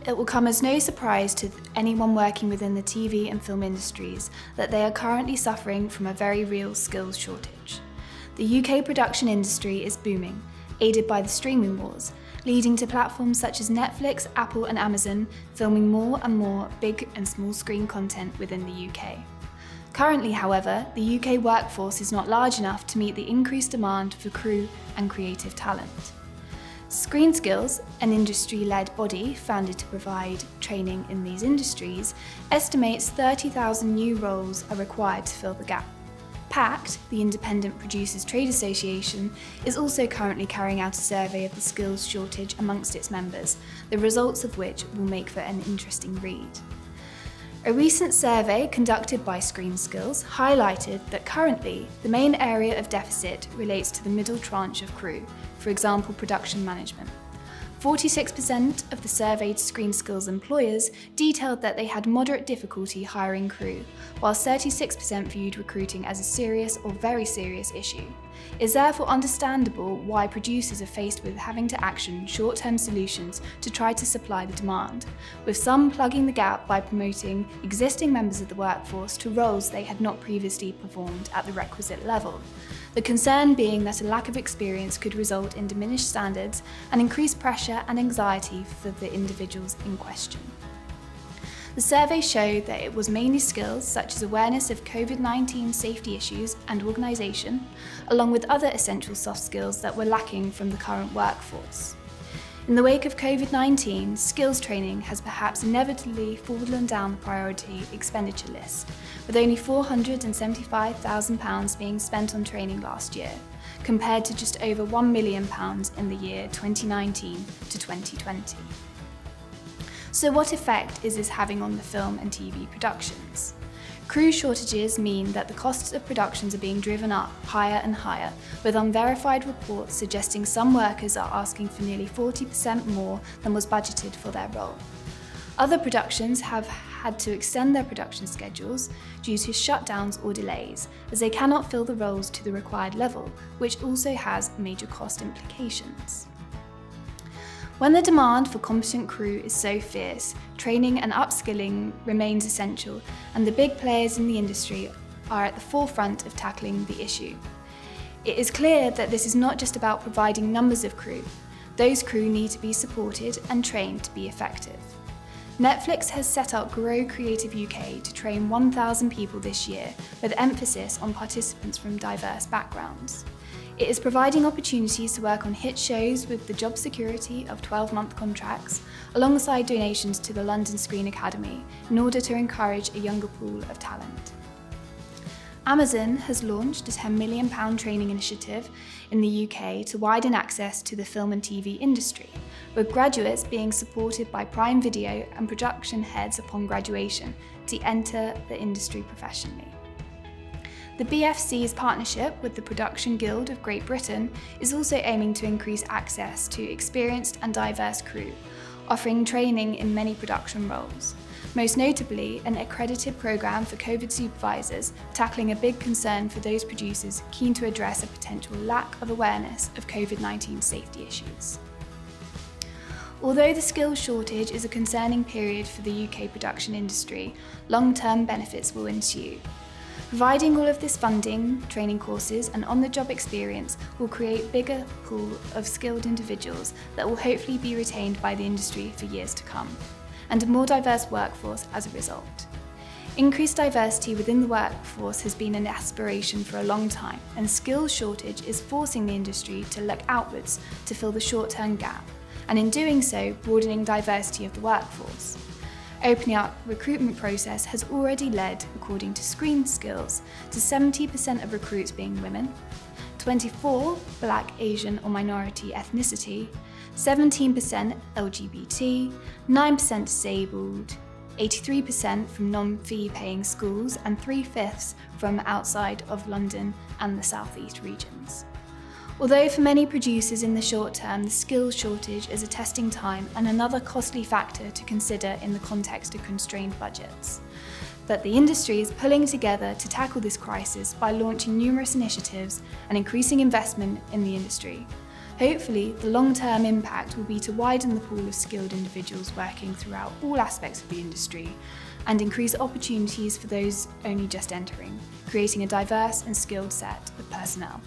It will come as no surprise to anyone working within the TV and film industries that they are currently suffering from a very real skills shortage. The UK production industry is booming, aided by the streaming wars, leading to platforms such as Netflix, Apple and Amazon filming more and more big and small screen content within the UK. Currently, however, the UK workforce is not large enough to meet the increased demand for crew and creative talent. Screen Skills, an industry-led body founded to provide training in these industries, estimates 30,000 new roles are required to fill the gap. PACT, the Independent Producers Trade Association, is also currently carrying out a survey of the skills shortage amongst its members, the results of which will make for an interesting read. A recent survey conducted by Screen Skills highlighted that currently the main area of deficit relates to the middle tranche of crew, for example production management. 46% of the surveyed Screen Skills employers detailed that they had moderate difficulty hiring crew, while 36% viewed recruiting as a serious or very serious issue. It is therefore understandable why producers are faced with having to action short-term solutions to try to supply the demand, with some plugging the gap by promoting existing members of the workforce to roles they had not previously performed at the requisite level. The concern being that a lack of experience could result in diminished standards and increased pressure and anxiety for the individuals in question. The survey showed that it was mainly skills such as awareness of COVID-19 safety issues and organisation, along with other essential soft skills that were lacking from the current workforce. In the wake of COVID-19, skills training has perhaps inevitably fallen down the priority expenditure list, with only £475,000 being spent on training last year, compared to just over £1 million in the year 2019 to 2020. So what effect is this having on the film and TV productions? Crew shortages mean that the costs of productions are being driven up higher and higher, with unverified reports suggesting some workers are asking for nearly 40% more than was budgeted for their role. Other productions have had to extend their production schedules due to shutdowns or delays, as they cannot fill the roles to the required level, which also has major cost implications. When the demand for competent crew is so fierce, training and upskilling remains essential, and the big players in the industry are at the forefront of tackling the issue. It is clear that this is not just about providing numbers of crew. Those crew need to be supported and trained to be effective. Netflix has set up Grow Creative UK to train 1,000 people this year, with emphasis on participants from diverse backgrounds. It is providing opportunities to work on hit shows with the job security of 12-month contracts, alongside donations to the London Screen Academy, in order to encourage a younger pool of talent. Amazon has launched a £10 million training initiative in the UK to widen access to the film and TV industry, with graduates being supported by Prime Video and production heads upon graduation to enter the industry professionally. The BFC's partnership with the Production Guild of Great Britain is also aiming to increase access to experienced and diverse crew, offering training in many production roles. Most notably, an accredited programme for COVID supervisors, tackling a big concern for those producers keen to address a potential lack of awareness of COVID-19 safety issues. Although the skills shortage is a concerning period for the UK production industry, long-term benefits will ensue. Providing all of this funding, training courses and on-the-job experience will create a bigger pool of skilled individuals that will hopefully be retained by the industry for years to come, and a more diverse workforce as a result. Increased diversity within the workforce has been an aspiration for a long time, and skills shortage is forcing the industry to look outwards to fill the short-term gap, and in doing so, broadening diversity of the workforce. Opening up recruitment process has already led, according to Screen Skills, to 70% of recruits being women, 24% Black, Asian or minority ethnicity, 17% LGBT, 9% disabled, 83% from non-fee paying schools and 3/5 from outside of London and the South East regions. Although for many producers in the short term, the skills shortage is a testing time and another costly factor to consider in the context of constrained budgets. But the industry is pulling together to tackle this crisis by launching numerous initiatives and increasing investment in the industry. Hopefully, the long-term impact will be to widen the pool of skilled individuals working throughout all aspects of the industry and increase opportunities for those only just entering, creating a diverse and skilled set of personnel.